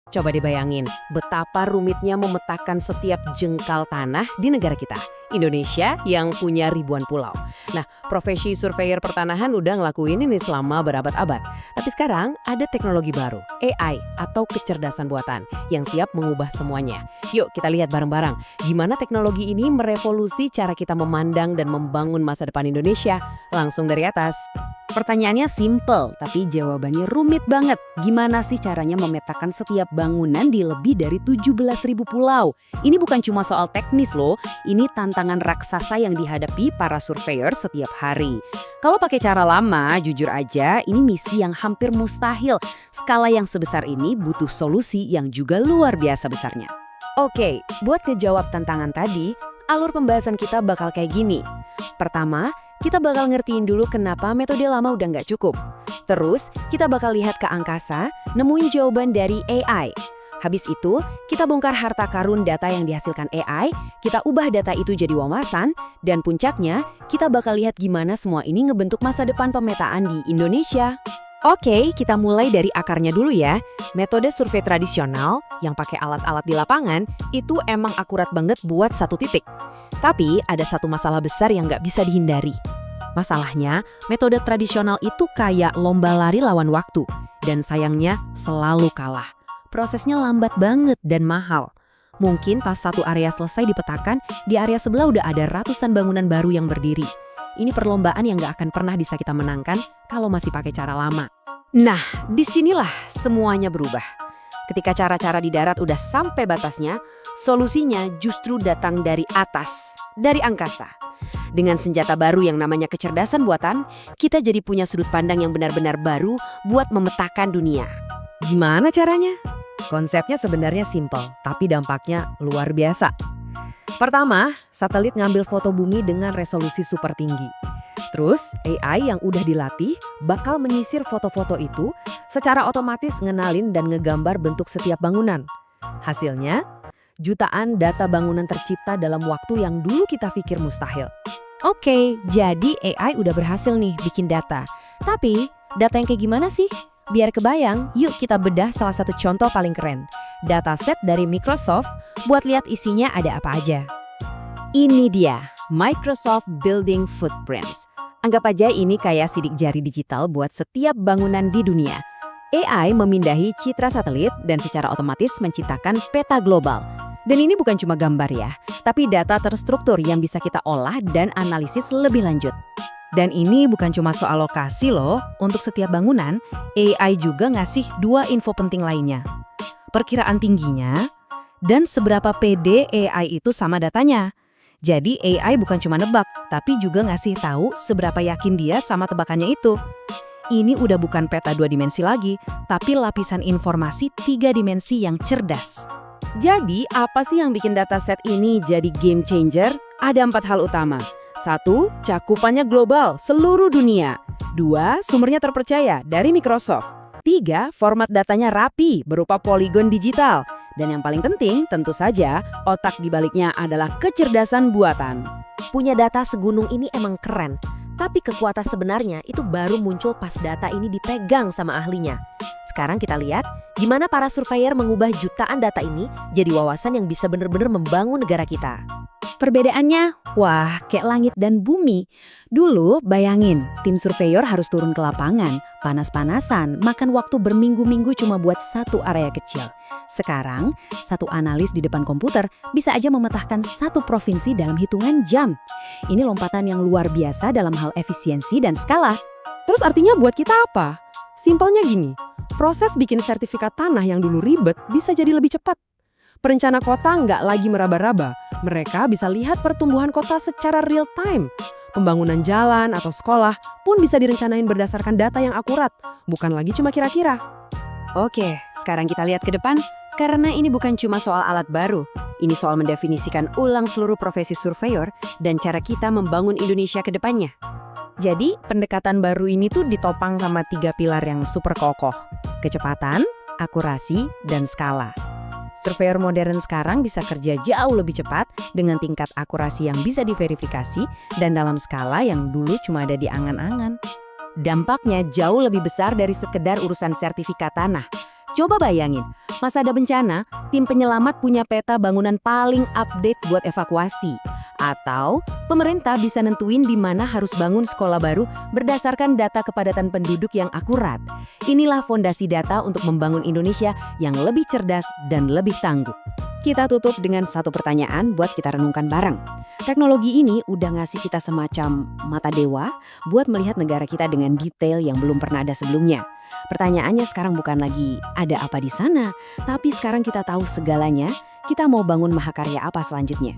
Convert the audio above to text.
Coba dibayangin, betapa rumitnya memetakan setiap jengkal tanah di negara kita, Indonesia yang punya ribuan pulau. Nah, profesi surveyor pertanahan udah ngelakuin ini selama berabad-abad. Tapi sekarang ada teknologi baru, AI atau kecerdasan buatan, yang siap mengubah semuanya. Yuk kita lihat bareng-bareng, gimana teknologi ini merevolusi cara kita memandang dan membangun masa depan Indonesia. Langsung dari atas. Pertanyaannya simple, tapi jawabannya rumit banget. Gimana sih caranya memetakan setiap bangunan di lebih dari 17.000 pulau? Ini bukan cuma soal teknis loh, ini tantangan raksasa yang dihadapi para surveyor setiap hari. Kalau pakai cara lama, jujur aja, ini misi yang hampir mustahil. Skala yang sebesar ini butuh solusi yang juga luar biasa besarnya. Oke, buat ngejawab tantangan tadi, alur pembahasan kita bakal kayak gini. Pertama, kita bakal ngertiin dulu kenapa metode lama udah nggak cukup. Terus, kita bakal lihat ke angkasa, nemuin jawaban dari AI. Habis itu, kita bongkar harta karun data yang dihasilkan AI, kita ubah data itu jadi wawasan, dan puncaknya, kita bakal lihat gimana semua ini ngebentuk masa depan pemetaan di Indonesia. Oke, kita mulai dari akarnya dulu ya. Metode survei tradisional yang pakai alat-alat di lapangan itu emang akurat banget buat satu titik. Tapi ada satu masalah besar yang nggak bisa dihindari. Masalahnya, metode tradisional itu kayak lomba lari lawan waktu. Dan sayangnya selalu kalah. Prosesnya lambat banget dan mahal. Mungkin pas satu area selesai dipetakan, di area sebelah udah ada ratusan bangunan baru yang berdiri. Ini perlombaan yang nggak akan pernah bisa kita menangkan kalau masih pakai cara lama. Nah, disinilah semuanya berubah. Ketika cara-cara di darat udah sampai batasnya, solusinya justru datang dari atas, dari angkasa. Dengan senjata baru yang namanya kecerdasan buatan, kita jadi punya sudut pandang yang benar-benar baru buat memetakan dunia. Gimana caranya? Konsepnya sebenarnya simpel, tapi dampaknya luar biasa. Pertama, satelit ngambil foto bumi dengan resolusi super tinggi. Terus, AI yang udah dilatih bakal menyisir foto-foto itu secara otomatis ngenalin dan ngegambar bentuk setiap bangunan. Hasilnya, jutaan data bangunan tercipta dalam waktu yang dulu kita pikir mustahil. Oke, jadi AI udah berhasil nih bikin data. Tapi, data yang kayak gimana sih? Biar kebayang, yuk kita bedah salah satu contoh paling keren. Dataset dari Microsoft buat lihat isinya ada apa aja. Ini dia, Microsoft Building Footprints. Anggap aja ini kayak sidik jari digital buat setiap bangunan di dunia. AI memindahi citra satelit dan secara otomatis menciptakan peta global. Dan ini bukan cuma gambar ya, tapi data terstruktur yang bisa kita olah dan analisis lebih lanjut. Dan ini bukan cuma soal lokasi loh, untuk setiap bangunan, AI juga ngasih dua info penting lainnya. Perkiraan tingginya, dan seberapa pede AI itu sama datanya. Jadi AI bukan cuma nebak, tapi juga ngasih tahu seberapa yakin dia sama tebakannya itu. Ini udah bukan peta 2 dimensi lagi, tapi lapisan informasi 3 dimensi yang cerdas. Jadi, apa sih yang bikin dataset ini jadi game changer? Ada 4 hal utama. 1. Cakupannya global, seluruh dunia. 2. Sumbernya terpercaya, dari Microsoft. 3. Format datanya rapi, berupa poligon digital. Dan yang paling penting, tentu saja, otak di baliknya adalah kecerdasan buatan. Punya data segunung ini emang keren, tapi kekuatan sebenarnya itu baru muncul pas data ini dipegang sama ahlinya. Sekarang kita lihat gimana para surveyor mengubah jutaan data ini jadi wawasan yang bisa benar-benar membangun negara kita. Perbedaannya, wah, kayak langit dan bumi. Dulu, bayangin, tim surveyor harus turun ke lapangan, panas-panasan, makan waktu berminggu-minggu cuma buat satu area kecil. Sekarang, satu analis di depan komputer bisa aja memetakan satu provinsi dalam hitungan jam. Ini lompatan yang luar biasa dalam hal efisiensi dan skala. Terus artinya buat kita apa? Simpelnya gini, proses bikin sertifikat tanah yang dulu ribet bisa jadi lebih cepat. Perencana kota nggak lagi meraba-raba, mereka bisa lihat pertumbuhan kota secara real time. Pembangunan jalan atau sekolah pun bisa direncanain berdasarkan data yang akurat, bukan lagi cuma kira-kira. Oke, sekarang kita lihat ke depan, karena ini bukan cuma soal alat baru. Ini soal mendefinisikan ulang seluruh profesi surveyor dan cara kita membangun Indonesia ke depannya. Jadi, pendekatan baru ini tuh ditopang sama 3 pilar yang super kokoh. Kecepatan, akurasi, dan skala. Surveyor modern sekarang bisa kerja jauh lebih cepat dengan tingkat akurasi yang bisa diverifikasi dan dalam skala yang dulu cuma ada di angan-angan. Dampaknya jauh lebih besar dari sekedar urusan sertifikat tanah. Coba bayangin, pas ada bencana, tim penyelamat punya peta bangunan paling update buat evakuasi. Atau pemerintah bisa nentuin di mana harus bangun sekolah baru berdasarkan data kepadatan penduduk yang akurat. Inilah fondasi data untuk membangun Indonesia yang lebih cerdas dan lebih tangguh. Kita tutup dengan satu pertanyaan buat kita renungkan bareng. Teknologi ini udah ngasih kita semacam mata dewa buat melihat negara kita dengan detail yang belum pernah ada sebelumnya. Pertanyaannya sekarang bukan lagi ada apa di sana, tapi sekarang kita tahu segalanya, kita mau bangun mahakarya apa selanjutnya.